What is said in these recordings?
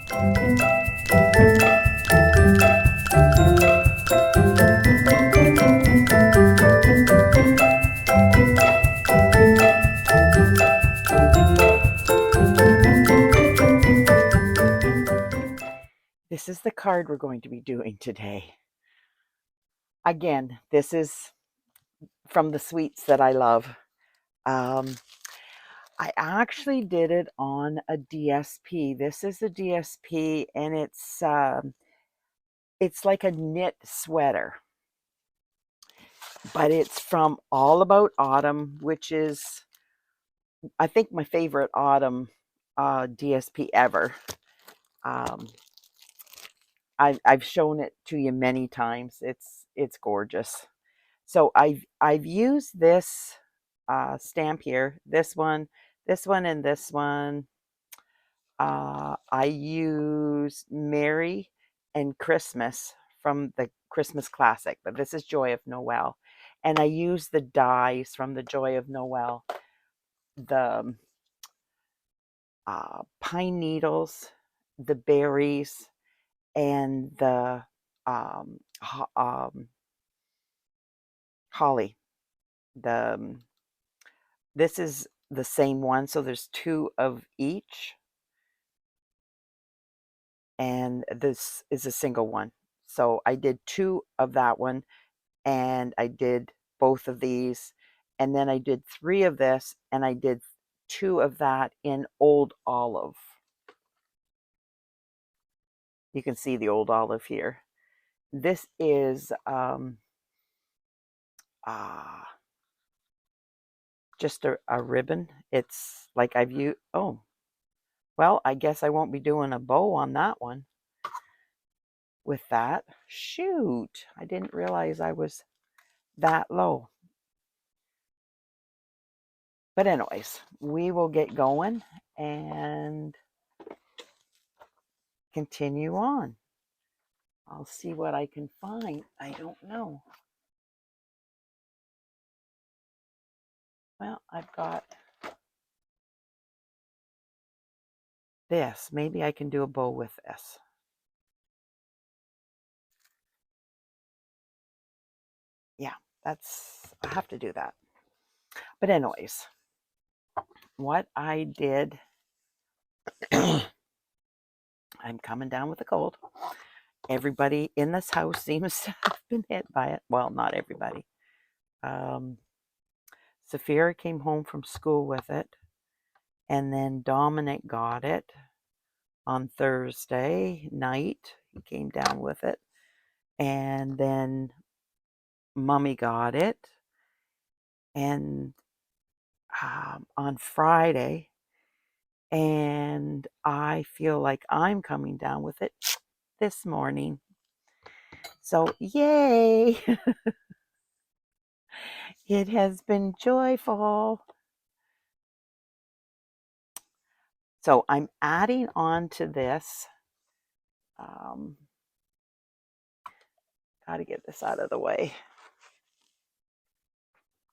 This is the card we're going to be doing today. Again, this is from the sweets that I love. I actually did it on a DSP. This is a DSP, and it's like a knit sweater, but it's from All About Autumn, which is, I think, my favorite autumn DSP ever. I've shown it to you many times. It's gorgeous. So I've used this stamp here, this one, and this one. I use Merry and Christmas from the Christmas Classic, but this is Joy of Noel. And I use the dies from the Joy of Noel, the pine needles, the berries, and the holly. This is the same one, so there's 2 of each, and this is a single one. So I did 2 of that one, and I did both of these, and then I did 3 of this, and I did 2 of that in Old Olive. You can see the Old Olive here. This is just a ribbon. It's like I've used, oh, well, I guess I won't be doing a bow on that one with that. Shoot, I didn't realize I was that low. But anyways, we will get going and continue on. I'll see what I can find. I don't know. Well, I've got this. Maybe I can do a bow with this. Yeah, I have to do that. But anyways, what I did, I'm coming down with a cold. Everybody in this house seems to have been hit by it. Well, not everybody. Sophia came home from school with it, and then Dominic got it on Thursday night. He came down with it, and then Mummy got it, and on Friday, and I feel like I'm coming down with it this morning. So yay! It has been joyful. So I'm adding on to this. Got to get this out of the way.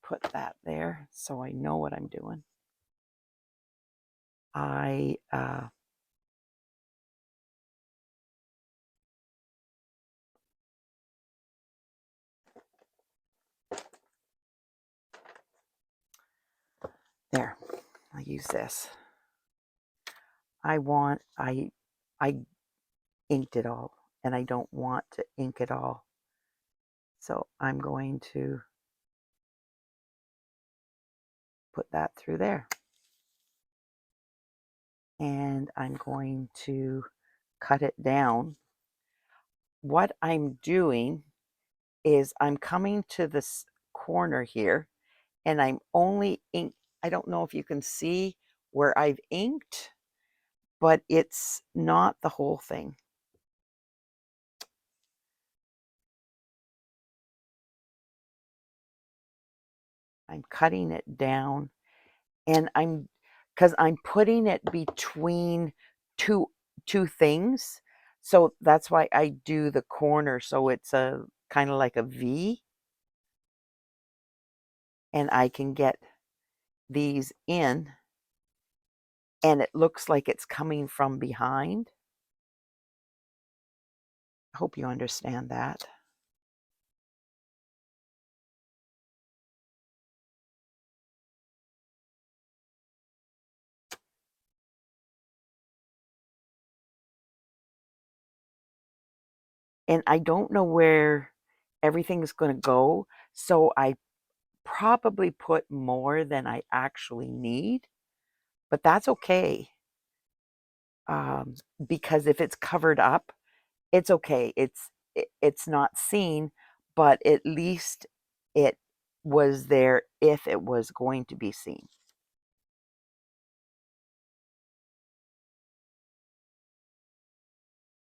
Put that there so I know what I'm doing. There, I'll use this. I inked it all, and I don't want to ink it all. So I'm going to put that through there. And I'm going to cut it down. What I'm doing is I'm coming to this corner here, and I'm only I don't know if you can see where I've inked, but it's not the whole thing. I'm cutting it down, and because I'm putting it between two things, so that's why I do the corner, so it's a kind of like a V, and I can get these in, and it looks like it's coming from behind. I hope you understand that. And I don't know where everything's going to go, so I probably put more than I actually need, but that's okay. Because if it's covered up, it's okay. It's not seen, but at least it was there if it was going to be seen.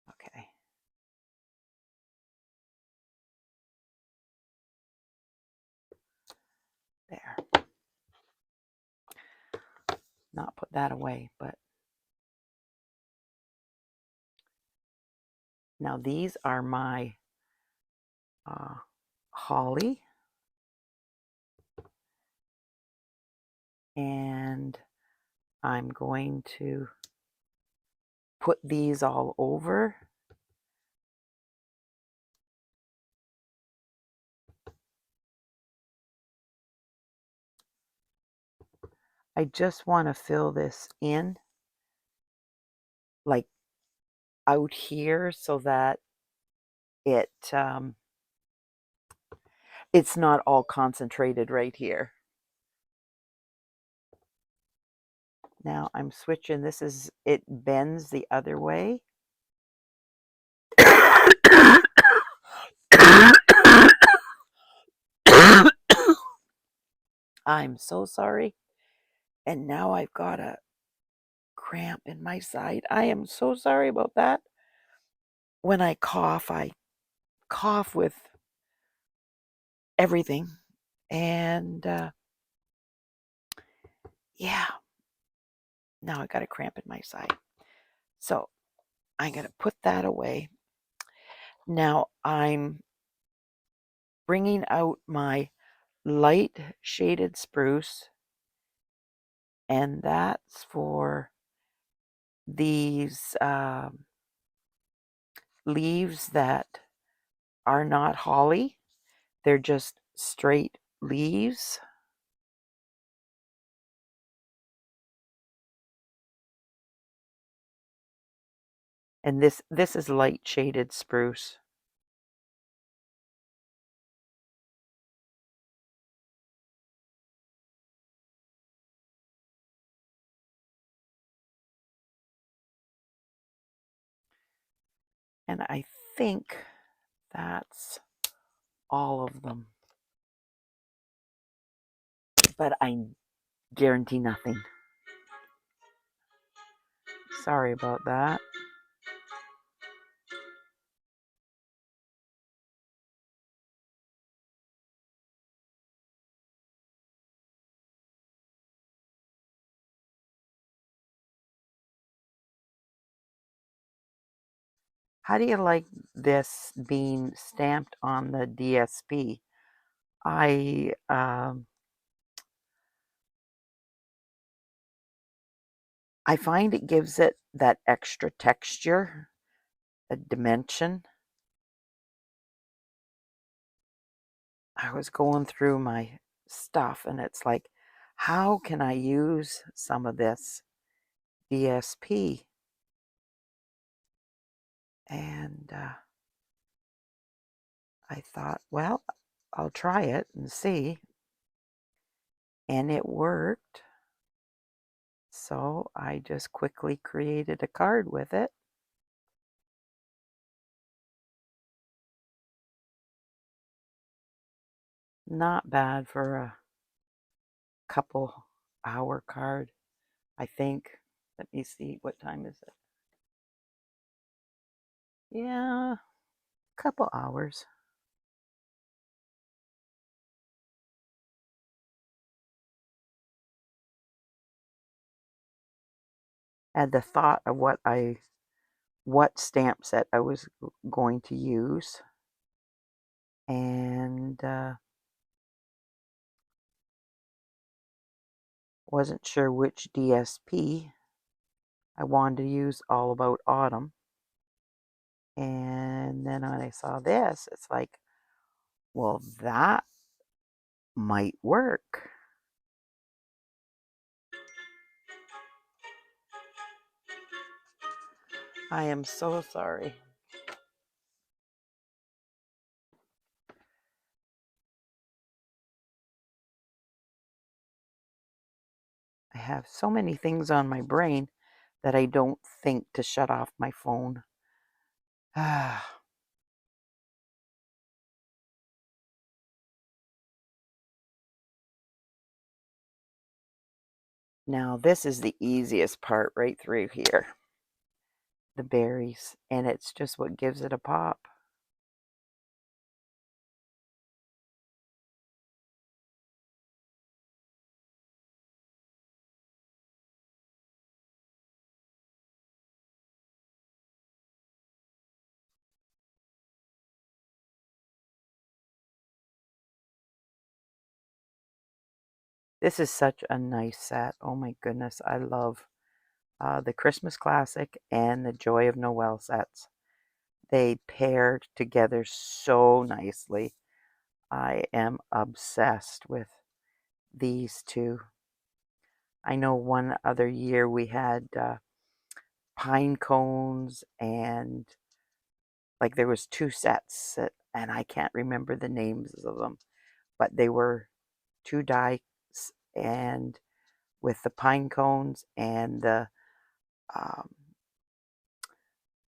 Okay. There. Not put that away, but now these are my holly, and I'm going to put these all over. I just want to fill this in, like out here, so that it's not all concentrated right here. Now I'm switching. It bends the other way. I'm so sorry. And now I've got a cramp in my side. I am so sorry about that. When I cough with everything. And yeah, now I got a cramp in my side. So I'm going to put that away. Now I'm bringing out my light shaded spruce, and that's for these leaves that are not holly. They're just straight leaves. And this is light shaded spruce. And I think that's all of them. But I guarantee nothing. Sorry about that. How do you like this being stamped on the DSP? I find it gives it that extra texture, a dimension. I was going through my stuff and it's like, how can I use some of this DSP? And I thought, well, I'll try it and see. And it worked. So I just quickly created a card with it. Not bad for a couple hour card, I think. Let me see, what time is it? Yeah, a couple hours. Had the thought of what stamp set I was going to use, and wasn't sure which DSP I wanted to use. All About Autumn. And then when I saw this, it's like, well, that might work. I am so sorry. I have so many things on my brain that I don't think to shut off my phone. Now, this is the easiest part right through here. The berries, and it's just what gives it a pop. This is such a nice set. Oh my goodness, I love the Christmas Classic and the Joy of Noel sets. They paired together so nicely. I am obsessed with these two. I know one other year we had pine cones, and like there was two sets and I can't remember the names of them, but they were two dice and with the pine cones and the um,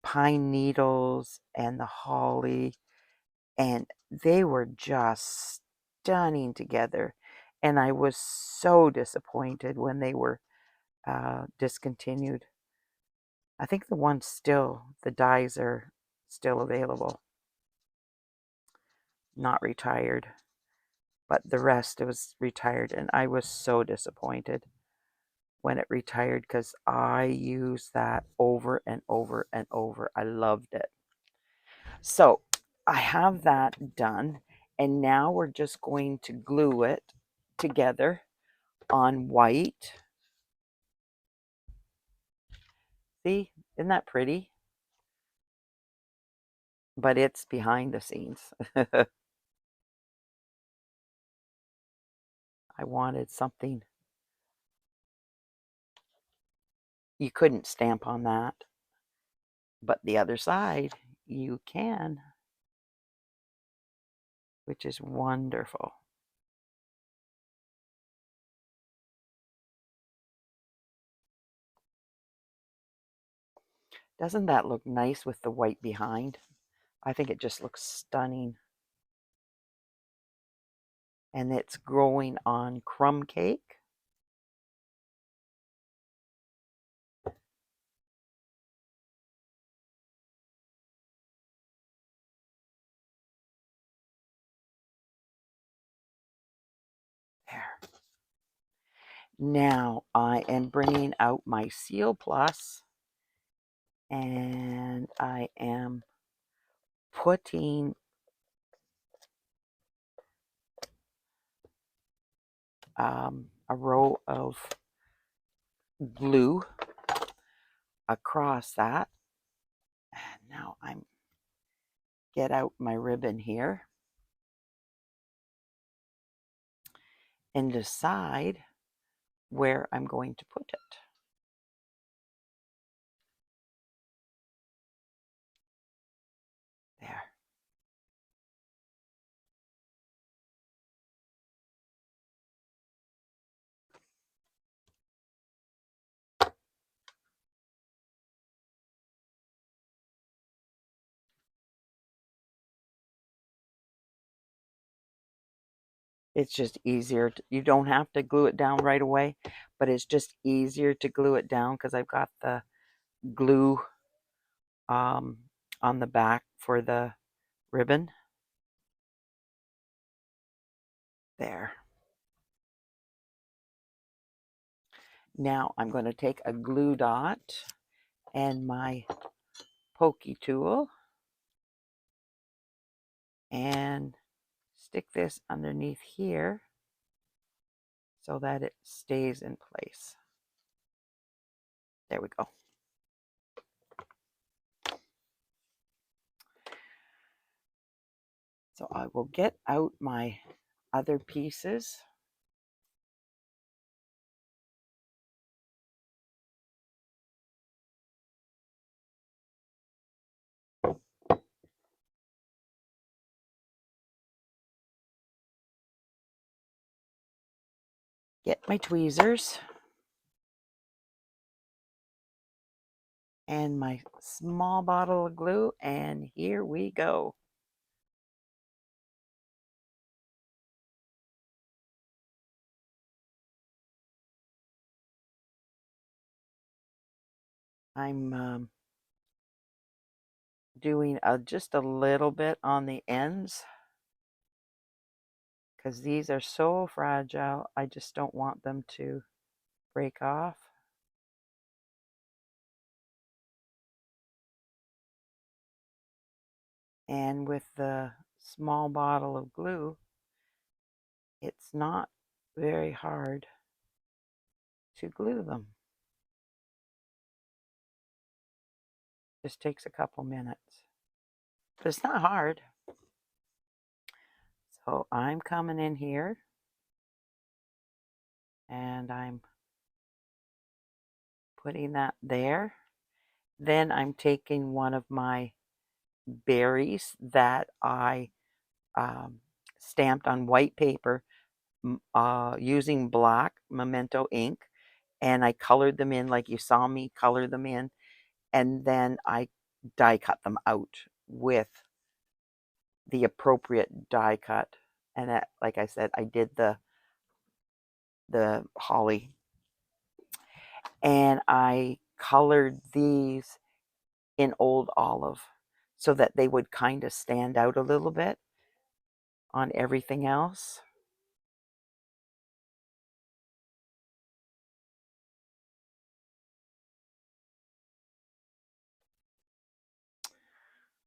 pine needles and the holly, and they were just stunning together. And I was so disappointed when they were discontinued. I think the dies are still available, not retired, but the rest was retired, and I was so disappointed when it retired because I used that over and over and over. I loved it. So I have that done, and now we're just going to glue it together on white. See, isn't that pretty? But it's behind the scenes. I wanted something. You couldn't stamp on that, but the other side you can, which is wonderful. Doesn't that look nice with the white behind? I think it just looks stunning. And it's growing on Crumb Cake. There. Now I am bringing out my Seal Plus, and I am putting a row of glue across that. And now I'm get out my ribbon here and decide where I'm going to put it. There. It's just easier. You don't have to glue it down right away, but it's just easier to glue it down because I've got the glue on the back for the ribbon. There. Now I'm going to take a glue dot and my pokey tool and stick this underneath here so that it stays in place. There we go. So I will get out my other pieces. Get my tweezers and my small bottle of glue, and here we go. I'm doing just a little bit on the ends because these are so fragile. I just don't want them to break off. And with the small bottle of glue, it's not very hard to glue them. Just takes a couple minutes. But it's not hard. So I'm coming in here and I'm putting that there. Then I'm taking one of my berries that I stamped on white paper using black Memento ink, and I colored them in like you saw me color them in, and then I die cut them out with the appropriate die cut. And that, like I said, I did the holly, and I colored these in old olive so that they would kind of stand out a little bit on everything else.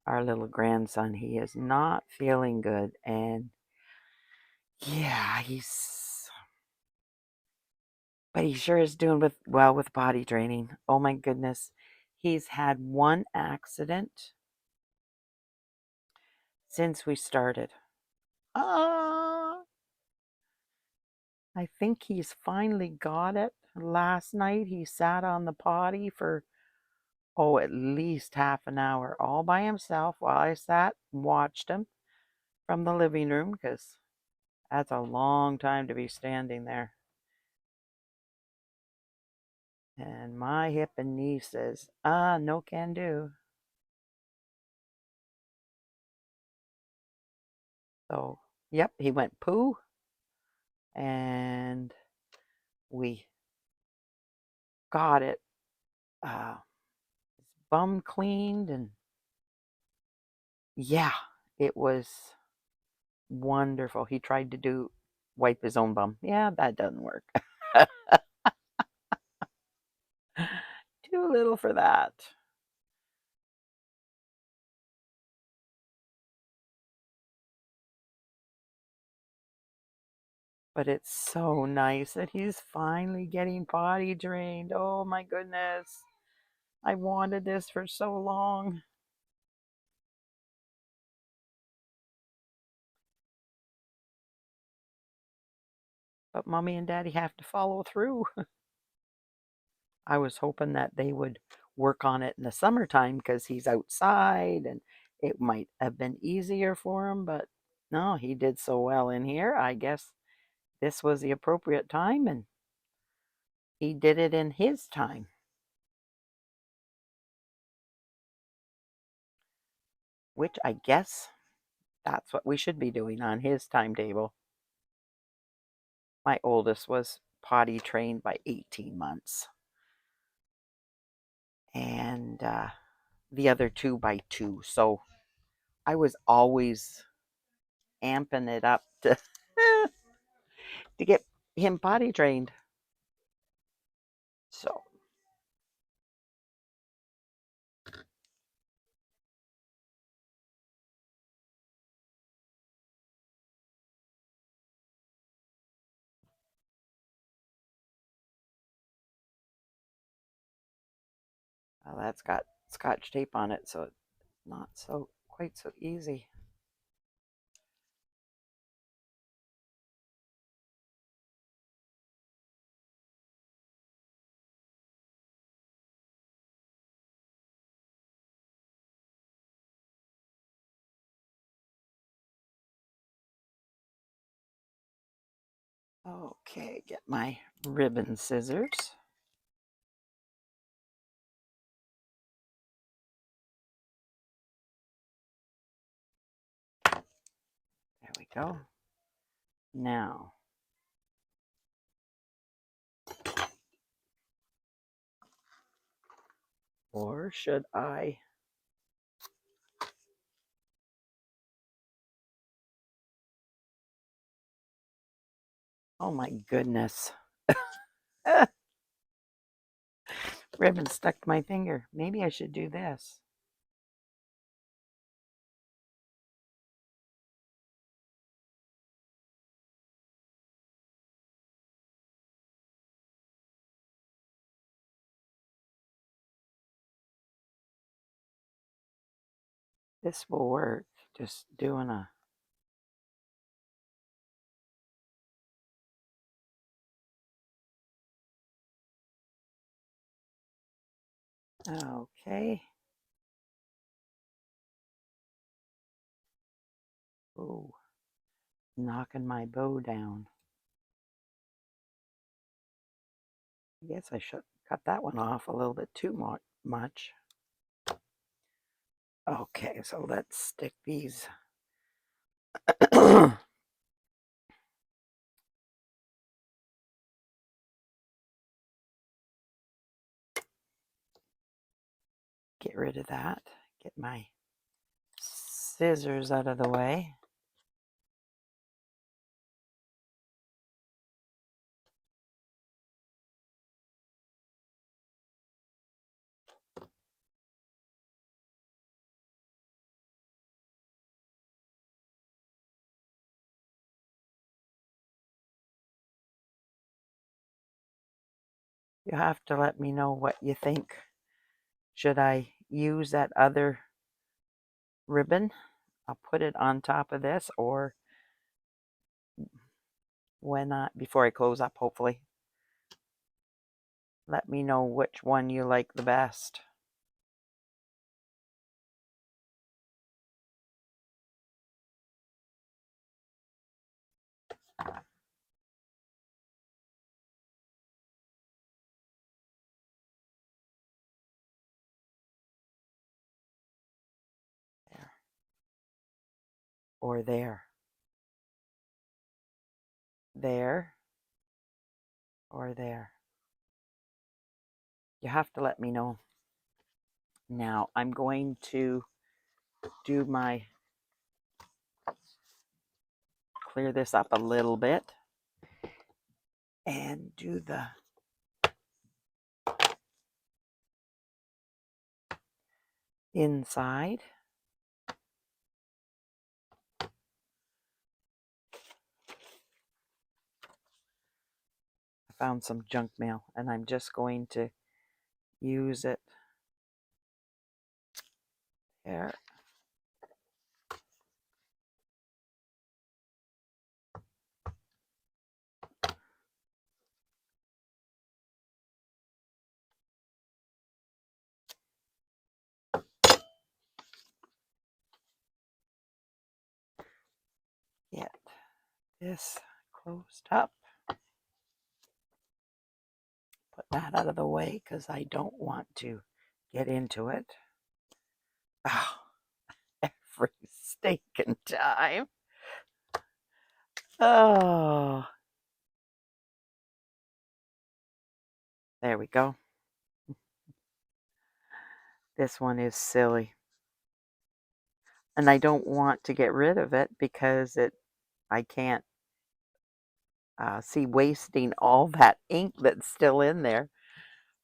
Our little grandson, he is not feeling good, and yeah, but he sure is doing well with body training. Oh my goodness. He's had one accident since we started. I think he's finally got it. Last night he sat on the potty for, at least half an hour all by himself while I sat and watched him from the living room, because that's a long time to be standing there. And my hip and knee says, no can do. So, yep, he went poo, and we got it bum cleaned, and yeah, it was wonderful. He tried to wipe his own bum. Yeah, that doesn't work. Too little for that. But it's so nice that he's finally getting potty trained. Oh my goodness. I wanted this for so long. But mommy and daddy have to follow through. I was hoping that they would work on it in the summertime because he's outside and it might have been easier for him, but no, he did so well in here. I guess this was the appropriate time, and he did it in his time, which I guess that's what we should be doing on his timetable. My oldest was potty trained by 18 months, and the other two by 2. So I was always amping it up to to get him potty trained. So that's got scotch tape on it, so it's not so quite so easy. Okay, get my ribbon scissors. There we go. Now, or should I? Oh my goodness. Ribbon stuck to my finger. Maybe I should do this. This will work. Just doing a... Okay. Ooh, knocking my bow down. I guess I should cut that one off a little bit too much. Okay, so let's stick these. Get rid of that. Get my scissors out of the way. You have to let me know what you think. Should I use that other ribbon? I'll put it on top of this, or when before I close up, hopefully. Let me know which one you like the best. There. Or there. There. Or there. You have to let me know. Now I'm going to do my... clear this up a little bit and do the inside. I found some junk mail and I'm just going to use it there. Get this closed up. Put that out of the way because I don't want to get into it. Oh, every stinking time. Oh, there we go. This one is silly. And I don't want to get rid of it because I can't see wasting all that ink that's still in there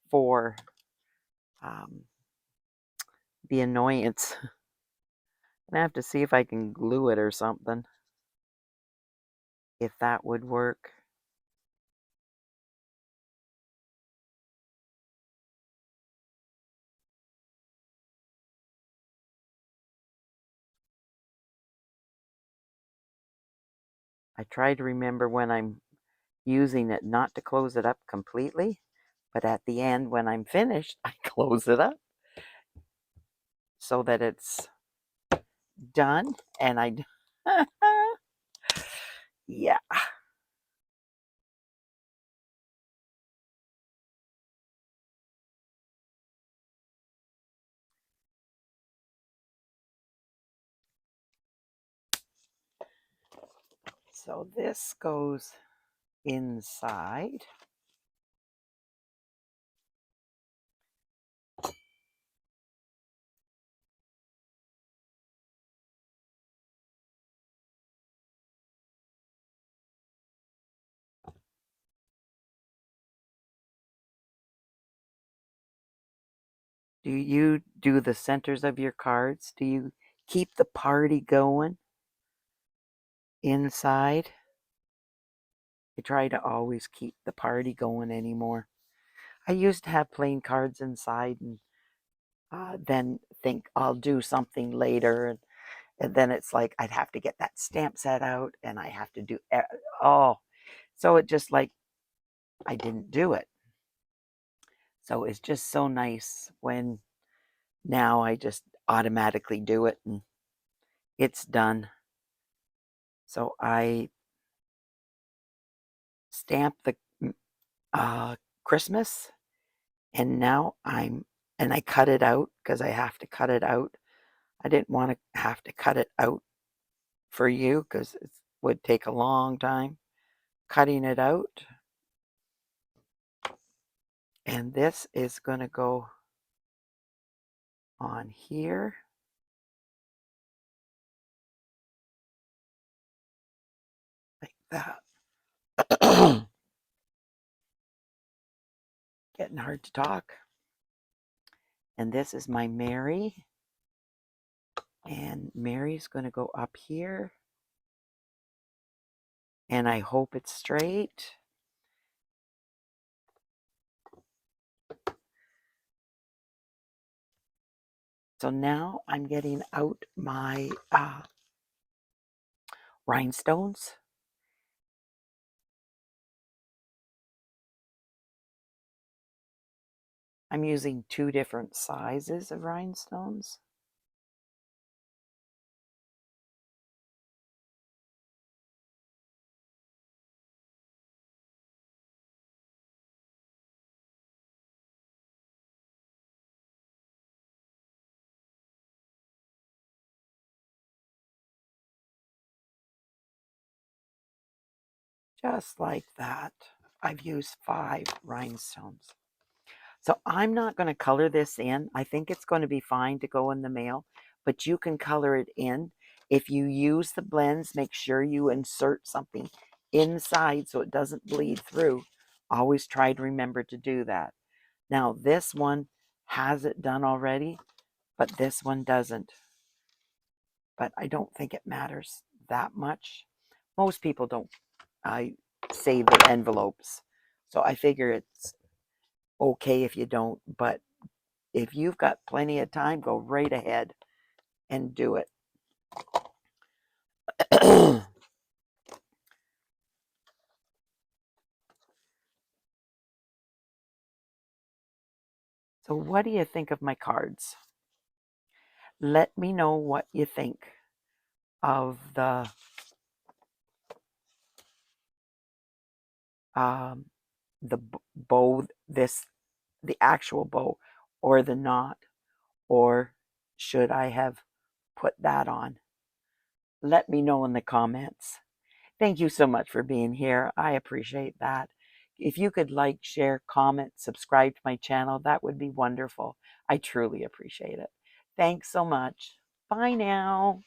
for the annoyance. I'm gonna have to see if I can glue it or something, if that would work. I try to remember when I'm using it not to close it up completely, but at the end when I'm finished, I close it up so that it's done. And I yeah, So this goes inside. Do you do the centers of your cards? Do you keep the party going inside? I try to always keep the party going anymore. I used to have plain cards inside and then think I'll do something later. And then it's like I'd have to get that stamp set out and I have to do, so it just like I didn't do it. So it's just so nice when now I just automatically do it and it's done. So I stamp the Christmas and now and I cut it out because I have to cut it out. I didn't want to have to cut it out for you because it would take a long time cutting it out. And this is going to go on here. Like that. Getting hard to talk. And this is my Mary. And Mary's going to go up here. And I hope it's straight. So now I'm getting out my rhinestones. I'm using 2 different sizes of rhinestones. Just like that. I've used 5 rhinestones. So I'm not going to color this in. I think it's going to be fine to go in the mail, but you can color it in. If you use the blends, make sure you insert something inside so it doesn't bleed through. Always try to remember to do that. Now this one has it done already, but this one doesn't. But I don't think it matters that much. Most people don't save their envelopes. So I figure it's okay if you don't, but if you've got plenty of time, go right ahead and do it. So what do you think of my cards? Let me know what you think of the bow, the actual bow, or the knot, or should I have put that on? Let me know in the comments. Thank you so much for being here. I appreciate that. If you could like, share, comment, subscribe to my channel, that would be wonderful. I truly appreciate it. Thanks so much. Bye now.